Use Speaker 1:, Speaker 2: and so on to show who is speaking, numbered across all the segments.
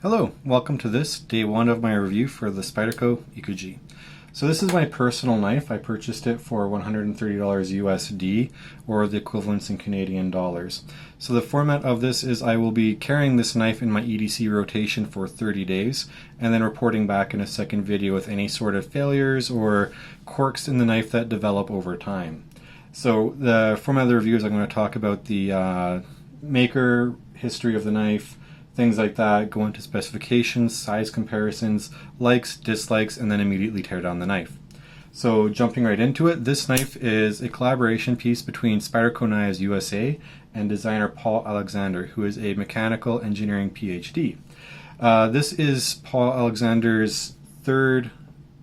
Speaker 1: Hello, welcome to this, day one of my review for the Spyderco Ikuchi. So this is my personal knife. I purchased it for $130 USD, or the equivalents in Canadian dollars. So the format of this is I will be carrying this knife in my EDC rotation for 30 days, and then reporting back in a second video with any sort of failures or quirks in the knife that develop over time. So the format of the review is I'm going to talk about the maker, history of the knife, things like that, go into specifications, size comparisons, likes, dislikes, and then immediately tear down the knife. So jumping right into it, this knife is a collaboration piece between Spyderco Knives USA and designer Paul Alexander, who is a mechanical engineering PhD. This is Paul Alexander's third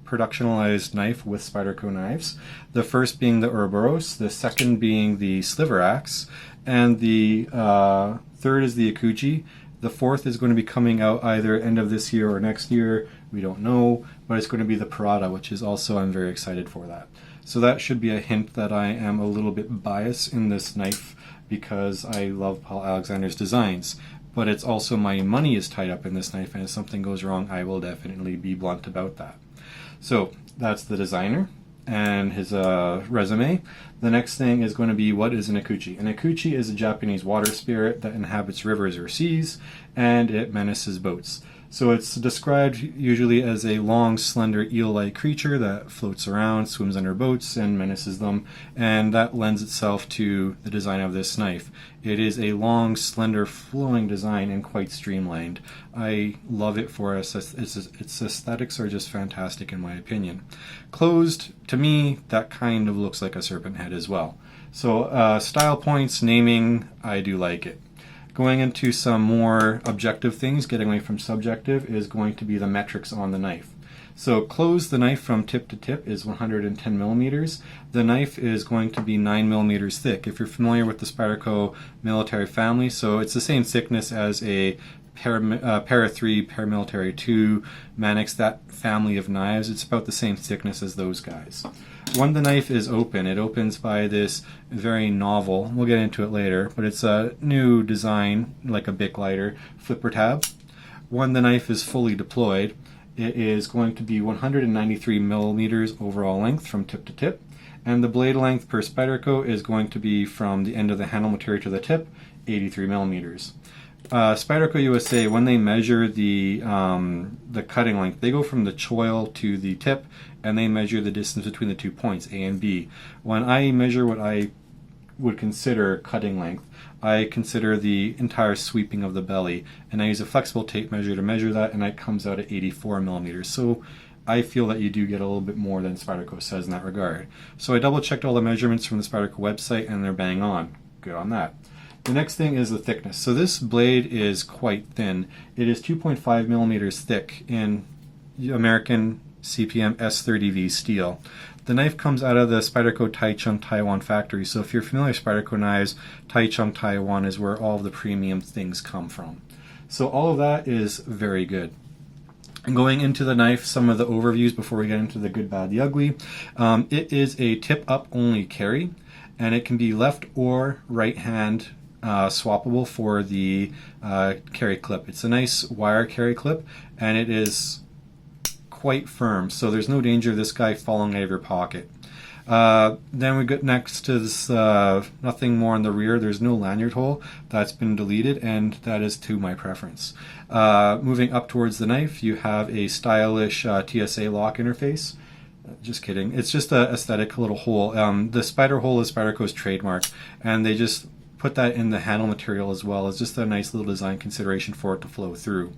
Speaker 1: productionalized knife with Spyderco knives. The first being the Ouroboros, the second being the sliver axe, and the third is the Ikuchi. The fourth is going to be coming out either end of this year or next year. We don't know, but it's going to be the Parada, which is also, I'm very excited for that. So that should be a hint that I am a little bit biased in this knife because I love Paul Alexander's designs. But it's also my money is tied up in this knife, and if something goes wrong, I will definitely be blunt about that. So that's the designer and his resume. The next thing is going to be, what is an Ikuchi? An Ikuchi is a Japanese water spirit that inhabits rivers or seas, and it menaces boats. So it's described usually as a long, slender, eel-like creature that floats around, swims under boats, and menaces them, and that lends itself to the design of this knife. It is a long, slender, flowing design and quite streamlined. I love it for us. Its aesthetics are just fantastic in my opinion. Closed, to me, that kind of looks like a serpent head as well. So style points, naming, I do like it. Going into some more objective things, getting away from subjective, is going to be the metrics on the knife. So closed, the knife from tip to tip is 110 millimeters. The knife is going to be 9 millimeters thick. If you're familiar with the Spyderco military family, so it's the same thickness as a Para 3, Paramilitary 2, Manix, that family of knives. It's about the same thickness as those guys. When the knife is open, it opens by this very novel, we'll get into it later, but it's a new design, like a Bic lighter, flipper tab. When the knife is fully deployed, it is going to be 193 millimeters overall length from tip to tip, and the blade length per Spyderco is going to be from the end of the handle material to the tip, 83 millimeters. Spyderco USA, when they measure the cutting length, they go from the choil to the tip, and they measure the distance between the 2 points, A and B. When I measure what I would consider cutting length, I consider the entire sweeping of the belly, and I use a flexible tape measure to measure that, and it comes out at 84 millimeters. So I feel that you do get a little bit more than Spyderco says in that regard. So I double checked all the measurements from the Spyderco website, and they're bang on. Good on that. The next thing is the thickness. So this blade is quite thin. It is 2.5 millimeters thick in American CPM S30V steel. The knife comes out of the Spyderco Taichung, Taiwan factory. So if you're familiar with Spyderco knives, Taichung, Taiwan is where all of the premium things come from. So all of that is very good. And going into the knife, some of the overviews before we get into the good, bad, the ugly. It is a tip-up only carry, and it can be left or right hand swappable for the carry clip. It's a nice wire carry clip, and it is quite firm, so there's no danger of this guy falling out of your pocket. Then we get next to this, nothing more on the rear. There's no lanyard hole. That's been deleted, and that is to my preference. Moving up towards the knife, you have a stylish TSA lock interface. Just kidding. It's just an aesthetic little hole. The spider hole is Spyderco's trademark, and they just put that in the handle material as well. It's just a nice little design consideration for it to flow through.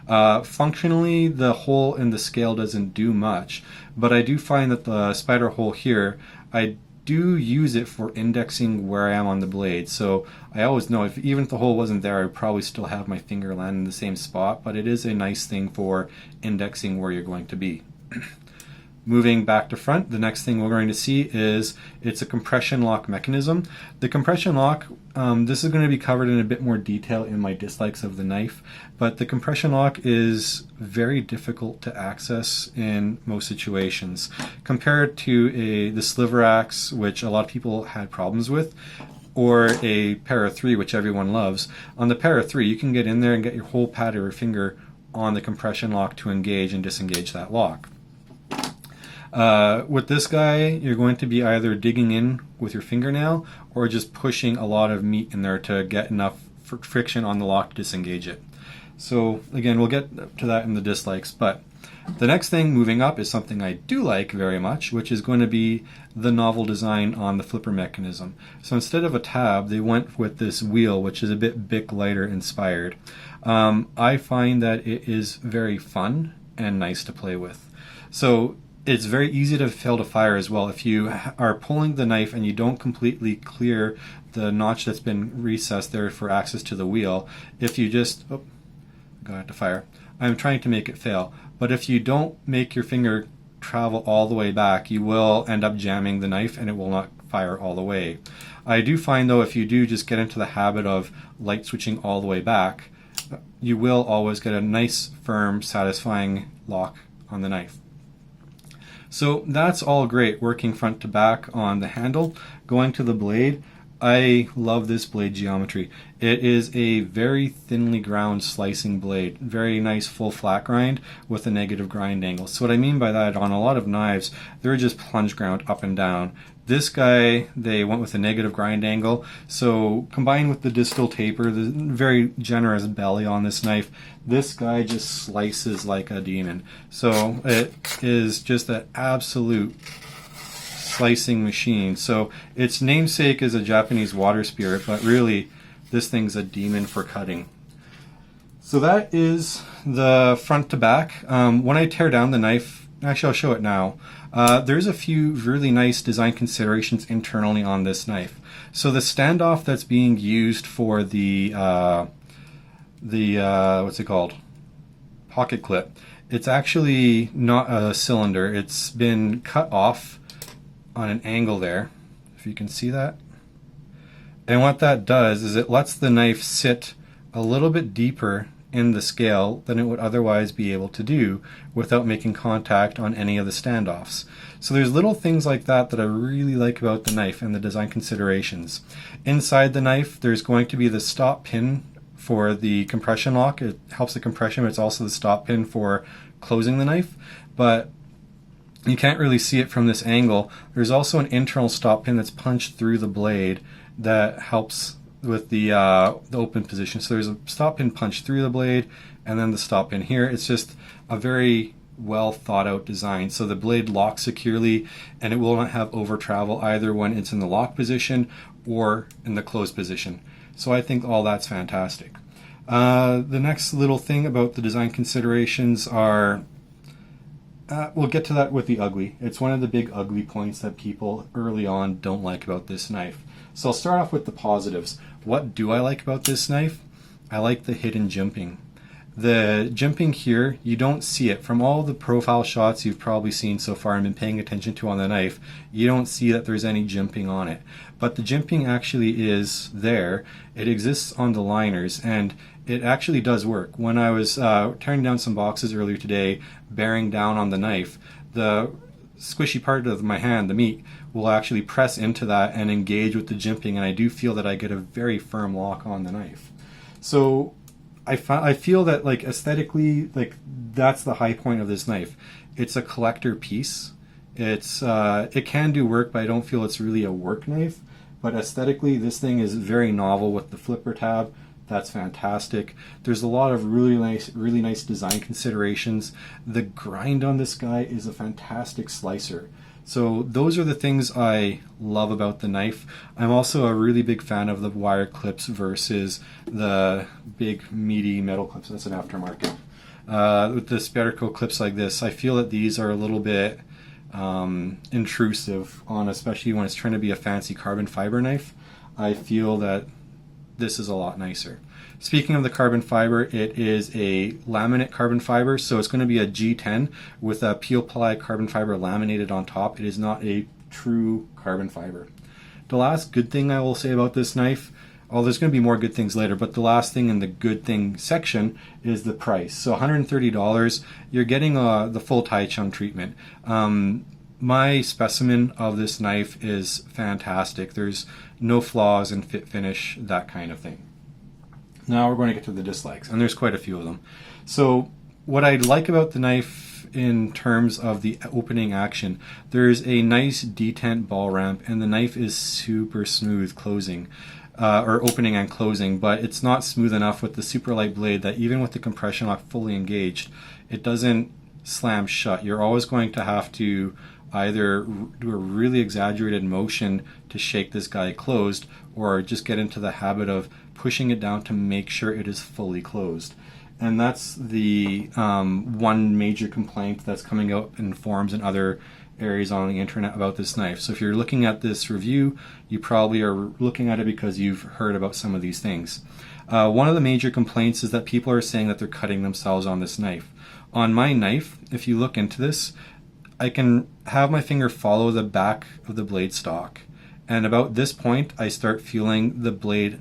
Speaker 1: Functionally, the hole in the scale doesn't do much, but I do find that the spider hole here, I do use it for indexing where I am on the blade. So I always know even if the hole wasn't there, I'd probably still have my finger land in the same spot, but it is a nice thing for indexing where you're going to be. Moving back to front, the next thing we're going to see is it's a compression lock mechanism. The compression lock, this is going to be covered in a bit more detail in my dislikes of the knife, but the compression lock is very difficult to access in most situations. Compared to the sliver axe, which a lot of people had problems with, or a Para 3, which everyone loves. On the Para 3, you can get in there and get your whole pad of your finger on the compression lock to engage and disengage that lock. With this guy, you're going to be either digging in with your fingernail or just pushing a lot of meat in there to get enough friction on the lock to disengage it. So again, we'll get to that in the dislikes, but the next thing moving up is something I do like very much, which is going to be the novel design on the flipper mechanism. So instead of a tab, they went with this wheel, which is a bit Bic lighter inspired. I find that it is very fun and nice to play with. So it's very easy to fail to fire as well. If you are pulling the knife and you don't completely clear the notch that's been recessed there for access to the wheel, if you just, oh, got to fire. I'm trying to make it fail. But if you don't make your finger travel all the way back, you will end up jamming the knife and it will not fire all the way. I do find though, if you do just get into the habit of light switching all the way back, you will always get a nice, firm, satisfying lock on the knife. So that's all great, working front to back on the handle. Going to the blade, I love this blade geometry. It is a very thinly ground slicing blade, very nice full flat grind with a negative grind angle. So what I mean by that, on a lot of knives, they're just plunge ground up and down. This guy, they went with a negative grind angle, so combined with the distal taper, the very generous belly on this knife, this guy just slices like a demon. So it is just an absolute slicing machine. So its namesake is a Japanese water spirit, but really this thing's a demon for cutting. So that is the front to back. When I tear down the knife, actually I'll show it now, there's a few really nice design considerations internally on this knife. So the standoff that's being used for the what's it called? Pocket clip. It's actually not a cylinder. It's been cut off on an angle there, if you can see that. And what that does is it lets the knife sit a little bit deeper in the scale than it would otherwise be able to do without making contact on any of the standoffs. So there's little things like that that I really like about the knife and the design considerations. Inside the knife, there's going to be the stop pin for the compression lock. It helps the compression, but it's also the stop pin for closing the knife. But you can't really see it from this angle. There's also an internal stop pin that's punched through the blade that helps with the open position. So there's a stop pin punched through the blade and then the stop pin here. It's just a very well thought out design. So the blade locks securely and it will not have over travel either when it's in the lock position or in the closed position. So I think all that's fantastic. The next little thing about the design considerations are, we'll get to that with the ugly. It's one of the big ugly points that people early on don't like about this knife. So I'll start off with the positives. What do I like about this knife? I like the hidden jimping. The jimping here, you don't see it. From all the profile shots you've probably seen so far and been paying attention to on the knife, you don't see that there's any jimping on it. But the jimping actually is there. It exists on the liners and it actually does work. When I was tearing down some boxes earlier today, bearing down on the knife, the squishy part of my hand, the meat, will actually press into that and engage with the jimping, and I do feel that I get a very firm lock on the knife. So I feel that, like, aesthetically, like, that's the high point of this knife. It's a collector piece. It can do work, but I don't feel it's really a work knife. But aesthetically, this thing is very novel with the flipper tab. That's fantastic. There's a lot of really nice design considerations. The grind on this guy is a fantastic slicer. So those are the things I love about the knife. I'm also a really big fan of the wire clips versus the big meaty metal clips. That's an aftermarket. With the Spyderco clips like this, I feel that these are a little bit intrusive on, especially when it's trying to be a fancy carbon fiber knife. I feel that this is a lot nicer. Speaking of the carbon fiber, it is a laminate carbon fiber, so it's going to be a G10 with a peel ply carbon fiber laminated on top. It is not a true carbon fiber. The last good thing I will say about this knife, there's going to be more good things later, but the last thing in the good thing section is the price. So $130, you're getting the full Tai Chung treatment. My specimen of this knife is fantastic. There's no flaws in fit finish, that kind of thing. Now we're going to get to the dislikes, and there's quite a few of them. So what I like about the knife in terms of the opening action, there's a nice detent ball ramp, and the knife is super smooth closing, or opening and closing, but it's not smooth enough with the super light blade that even with the compression lock fully engaged, it doesn't slam shut. You're always going to have to either do a really exaggerated motion to shake this guy closed, or just get into the habit of pushing it down to make sure it is fully closed. And that's the one major complaint that's coming out in forums and other areas on the internet about this knife. So if you're looking at this review, you probably are looking at it because you've heard about some of these things. One of the major complaints is that people are saying that they're cutting themselves on this knife. On my knife, if you look into this, I can have my finger follow the back of the blade stock, and about this point I start feeling the blade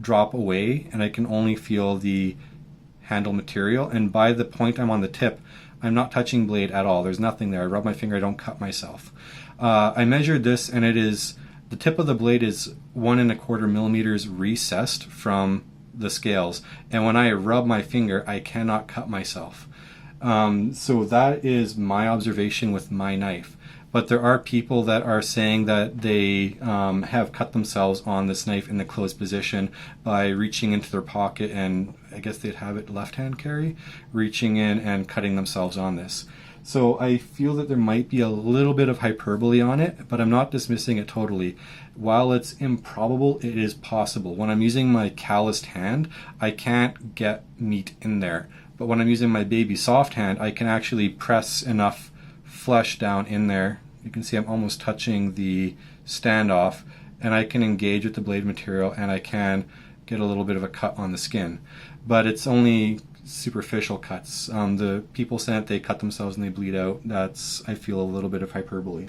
Speaker 1: drop away, and I can only feel the handle material, and by the point I'm on the tip, I'm not touching blade at all. There's nothing there. I rub my finger, I don't cut myself. I measured this, and it is, the tip of the blade is 1¼ millimeters recessed from the scales, and when I rub my finger, I cannot cut myself. So that is my observation with my knife. But there are people that are saying that they have cut themselves on this knife in the closed position by reaching into their pocket, and I guess they'd have it left-hand carry, reaching in and cutting themselves on this. So I feel that there might be a little bit of hyperbole on it, but I'm not dismissing it totally. While it's improbable, it is possible. When I'm using my calloused hand, I can't get meat in there. But when I'm using my baby soft hand, I can actually press enough flesh down in there. You can see I'm almost touching the standoff, and I can engage with the blade material, and I can get a little bit of a cut on the skin. But it's only superficial cuts. The people saying that they cut themselves and they bleed out, that's, I feel, a little bit of hyperbole.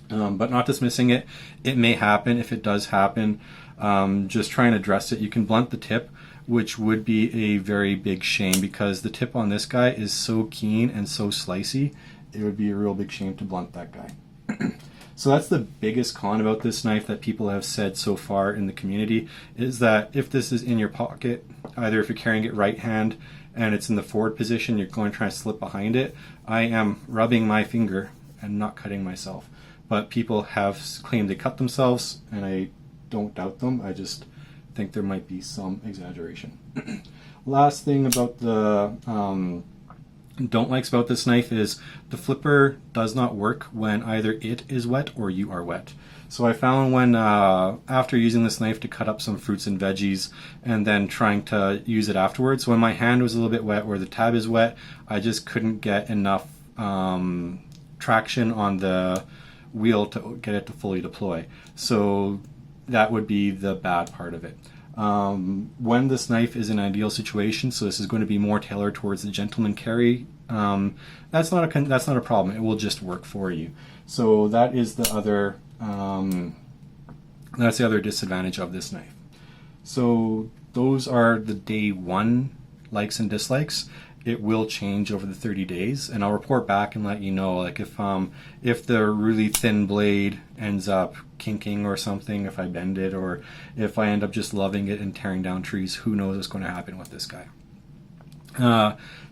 Speaker 1: But not dismissing it. It may happen. If it does happen, just try and address it. You can blunt the tip, which would be a very big shame, because the tip on this guy is so keen and so slicey. It would be a real big shame to blunt that guy. So that's the biggest con about this knife that people have said so far in the community, is that if this is in your pocket, either if you're carrying it right hand and it's in the forward position, you're going to try to slip behind it, I am rubbing my finger and not cutting myself. But people have claimed they cut themselves, and I don't doubt them. I just think there might be some exaggeration. Last thing about the don't likes about this knife is the flipper does not work when either it is wet or you are wet. So I found when after using this knife to cut up some fruits and veggies and then trying to use it afterwards, when my hand was a little bit wet or the tab is wet, I just couldn't get enough traction on the wheel to get it to fully deploy. So that would be the bad part of it. When this knife is in an ideal situation, so this is going to be more tailored towards the gentleman carry, that's not a problem. It will just work for you. So that is the other disadvantage of this knife. So those are the day one likes and dislikes. It will change over the 30 days, and I'll report back and let you know, like if the really thin blade ends up kinking or something, if I bend it, or if I end up just loving it and tearing down trees, who knows what's going to happen with this guy.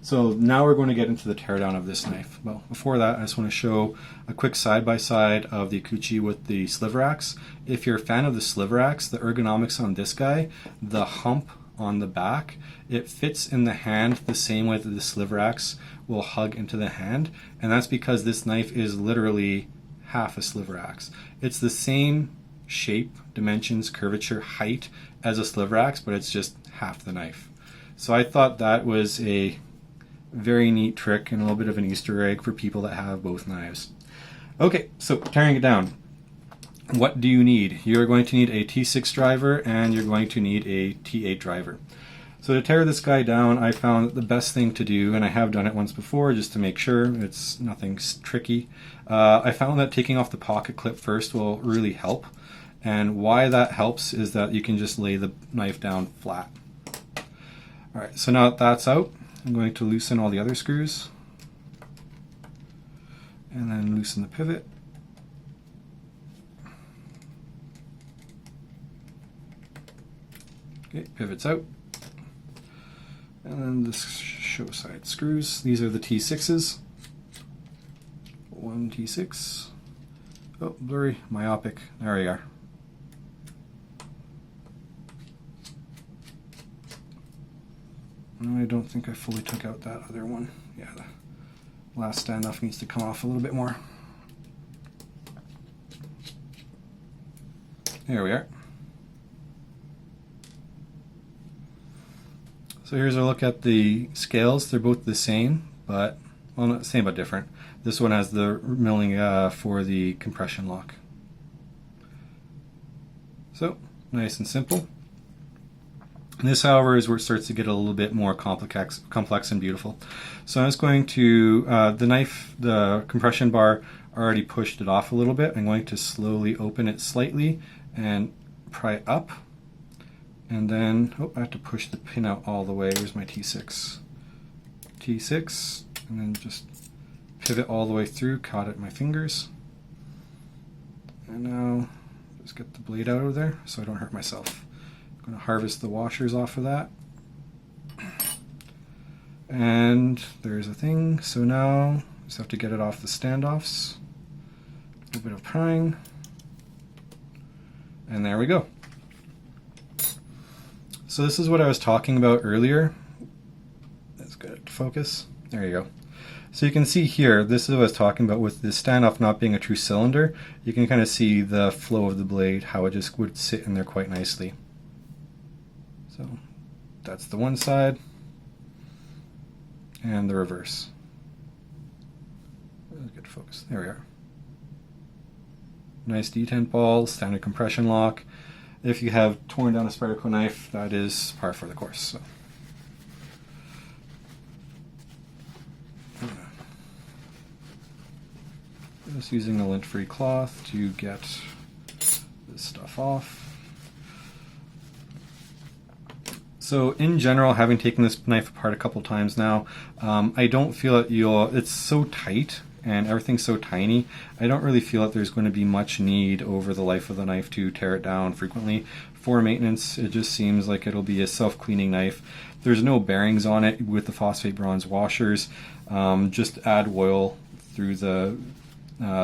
Speaker 1: So now we're going to get into the teardown of this knife. Well, before that, I just want to show a quick side-by-side of the Ikuchi with the sliver axe. If you're a fan of the sliver axe, the ergonomics on this guy, the hump on the back, it fits in the hand the same way that the sliver axe will hug into the hand, and that's because this knife is literally half a sliver axe. It's the same shape, dimensions, curvature, height as a sliver axe, but it's just half the knife. So I thought that was a very neat trick and a little bit of an Easter egg for people that have both knives. Okay, so tearing it down. What do you need? You're going to need a T6 driver, and you're going to need a T8 driver. So to tear this guy down, I found that the best thing to do, and I have done it once before just to make sure it's nothing tricky, I found that taking off the pocket clip first will really help. And why that helps is that you can just lay the knife down flat. Alright, so now that that's out, I'm going to loosen all the other screws, and then loosen the pivot. Okay, pivot's out. And then the show side screws. These are the T6s. One T6. Oh, blurry, myopic. There we are. No, I don't think I fully took out that other one. Yeah, the last standoff needs to come off a little bit more. There we are. So here's a look at the scales. They're both the same, but, well, not the same but different. This one has the milling for the compression lock. So, nice and simple. And this, however, is where it starts to get a little bit more complex and beautiful. So I'm just going to, the knife, the compression bar, already pushed it off a little bit. I'm going to slowly open it slightly and pry up. And then, oh, I have to push the pin out all the way. Here's my T6. T6, and then just pivot all the way through, caught it in my fingers. And now, just get the blade out of there so I don't hurt myself. I'm going to harvest the washers off of that. And there's a thing. So now, just have to get it off the standoffs. A little bit of prying. And there we go. So this is what I was talking about earlier. Let's get it to focus. There you go. So you can see here, this is what I was talking about with the standoff not being a true cylinder. You can kind of see the flow of the blade, how it just would sit in there quite nicely. So that's the one side and the reverse. Let's get to focus. There we are. Nice detent ball, standard compression lock. If you have torn down a Spyderco knife, that is par for the course. So. Just using a lint-free cloth to get this stuff off. So in general, having taken this knife apart a couple times now, I don't feel that it's so tight and everything's so tiny, I don't really feel that there's going to be much need over the life of the knife to tear it down frequently. For maintenance, it just seems like it'll be a self-cleaning knife. There's no bearings on it with the phosphate bronze washers. Just add oil through the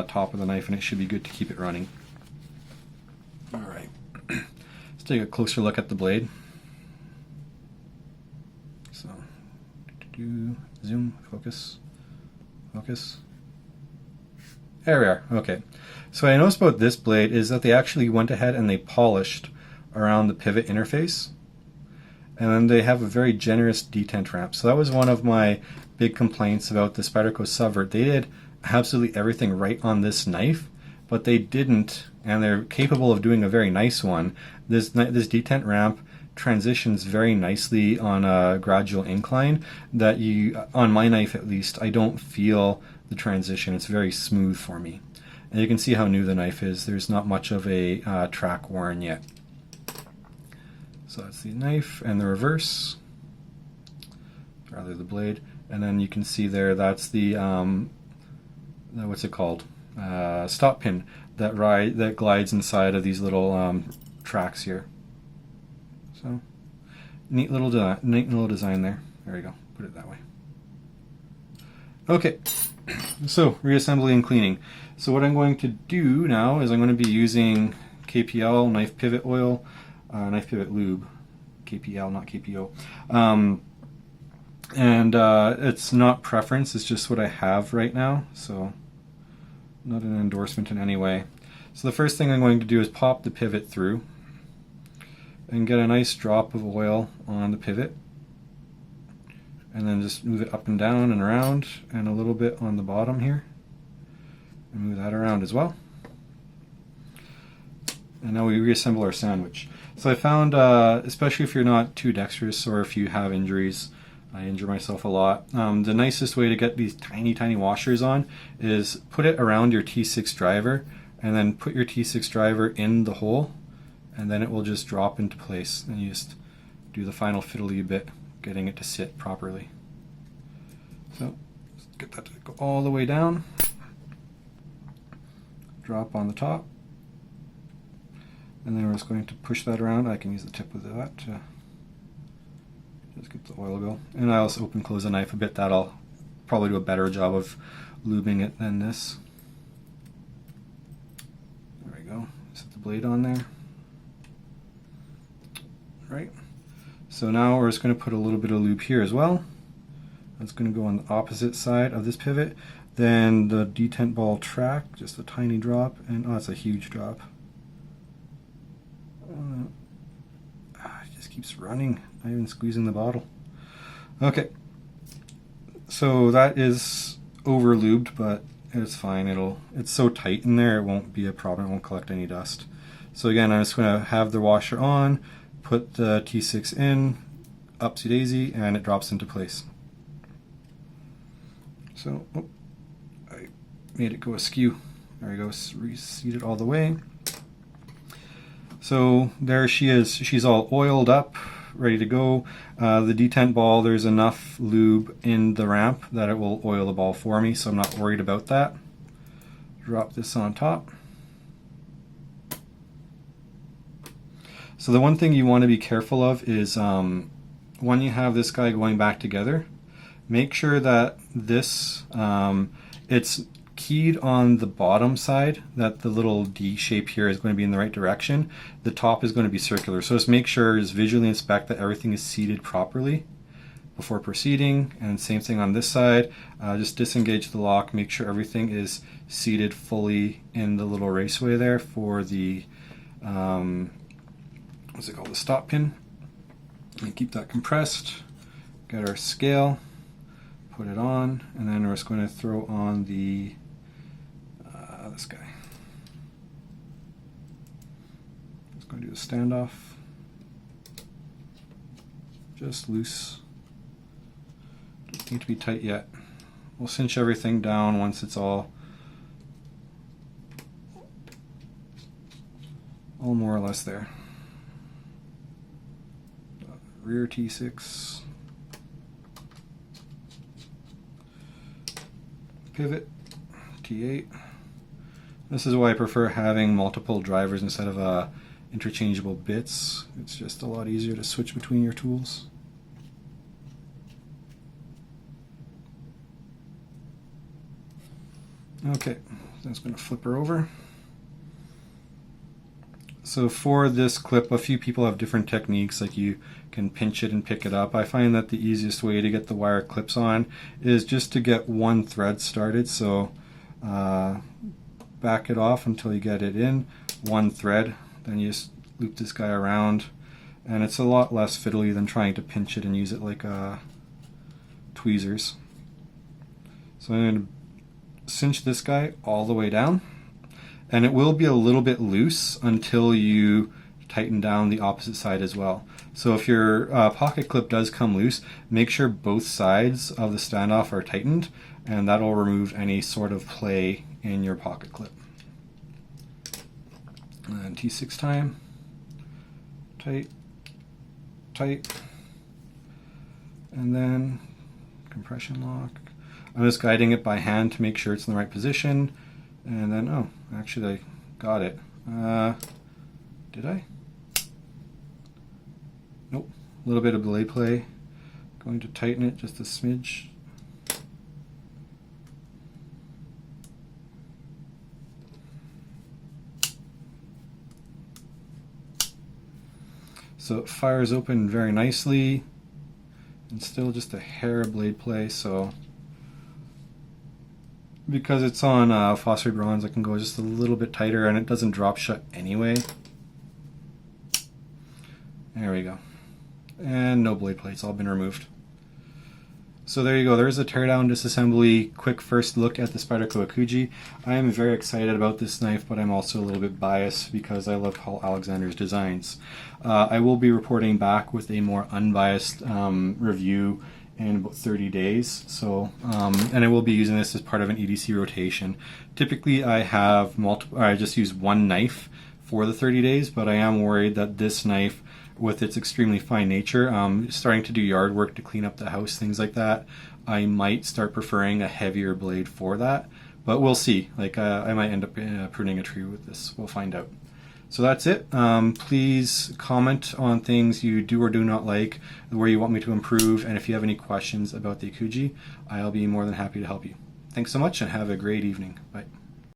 Speaker 1: top of the knife and it should be good to keep it running. Alright, let's take a closer look at the blade. So, zoom, focus, focus. There we are. Okay. So what I noticed about this blade is that they actually went ahead and they polished around the pivot interface. And then they have a very generous detent ramp. So that was one of my big complaints about the Spyderco Subvert. They did absolutely everything right on this knife, but they didn't, and they're capable of doing a very nice one. This detent ramp transitions very nicely on a gradual incline that on my knife at least, I don't feel the transition. It's very smooth for me. And you can see how new the knife is. There's not much of a track worn yet. So that's the knife and the reverse, rather the blade. And then you can see there, that's the, what's it called? Stop pin that glides inside of these little tracks here. So neat little design there. There we go. Put it that way. Okay. So reassembly and cleaning. So what I'm going to do now is I'm going to be using KPL knife pivot oil, knife pivot lube, KPL, not KPO. And it's not preference, it's just what I have right now, so not an endorsement in any way. So the first thing I'm going to do is pop the pivot through and get a nice drop of oil on the pivot, and then just move it up and down and around, and a little bit on the bottom here, and move that around as well. And now we reassemble our sandwich. So I found, especially if you're not too dexterous or if you have injuries, I injure myself a lot, the nicest way to get these tiny washers on is put it around your T6 driver and then put your T6 driver in the hole, and then it will just drop into place, and you just do the final fiddly bit, getting it to sit properly. So let's get that to go all the way down, drop on the top, and then we're just going to push that around. I can use the tip of that to Just get the oil go. And I also open close the knife a bit. That'll probably do a better job of lubing it than this. There we go. Set the blade on there. Right. So now we're just going to put a little bit of lube here as well. That's going to go on the opposite side of this pivot. Then the detent ball track, just a tiny drop, and oh, it's a huge drop. It just keeps running, not even squeezing the bottle. Okay, so that is over lubed, but it's fine. It's so tight in there, it won't be a problem. It won't collect any dust. So again, I'm just going to have the washer on, put the T6 in, upsy daisy, and it drops into place. So, oh, I made it go askew. There we go, reseat it all the way. So there she is. She's all oiled up, ready to go. The detent ball, there's enough lube in the ramp that it will oil the ball for me, so I'm not worried about that. Drop this on top. So the one thing you want to be careful of is when you have this guy going back together, make sure that this, it's keyed on the bottom side, that the little D shape here is going to be in the right direction. The top is going to be circular. So just make sure, just visually inspect that everything is seated properly before proceeding. And same thing on this side. Just disengage the lock, make sure everything is seated fully in the little raceway there for the, what's it called, the stop pin. And keep that compressed. Get our scale. Put it on, and then we're just going to throw on the this guy. Just going to do the standoff. Just loose. Doesn't need to be tight yet. We'll cinch everything down once it's all more or less there. Rear T6. Pivot, T8. This is why I prefer having multiple drivers instead of interchangeable bits. It's just a lot easier to switch between your tools. Okay, I'm just going to flip her over. So for this clip, a few people have different techniques, like you can pinch it and pick it up. I find that the easiest way to get the wire clips on is just to get one thread started. So back it off until you get it in, one thread, then you just loop this guy around, and it's a lot less fiddly than trying to pinch it and use it like tweezers. So I'm going to cinch this guy all the way down. And it will be a little bit loose until you tighten down the opposite side as well. So if your pocket clip does come loose, make sure both sides of the standoff are tightened, and that'll remove any sort of play in your pocket clip. And T6 time. Tight, tight. And then compression lock. I'm just guiding it by hand to make sure it's in the right position. And then, oh, actually I got it. Did I? Nope. A little bit of blade play. Going to tighten it just a smidge. So it fires open very nicely, and still just a hair of blade play, so because it's on phosphate bronze, I can go just a little bit tighter and it doesn't drop shut anyway. There we go. And no blade plate, it's all been removed. So there you go, there's a teardown disassembly quick first look at the Spyderco Ikuchi. I am very excited about this knife, but I'm also a little bit biased because I love Paul Alexander's designs. I will be reporting back with a more unbiased review in about 30 days. So, and I will be using this as part of an EDC rotation. Typically I have I just use one knife for the 30 days, but I am worried that this knife, with its extremely fine nature, starting to do yard work to clean up the house, things like that, I might start preferring a heavier blade for that, but we'll see. Like I might end up pruning a tree with this. We'll find out. So that's it. Please comment on things you do or do not like, where you want me to improve, and if you have any questions about the Ikuchi, I'll be more than happy to help you. Thanks so much and have a great evening. Bye.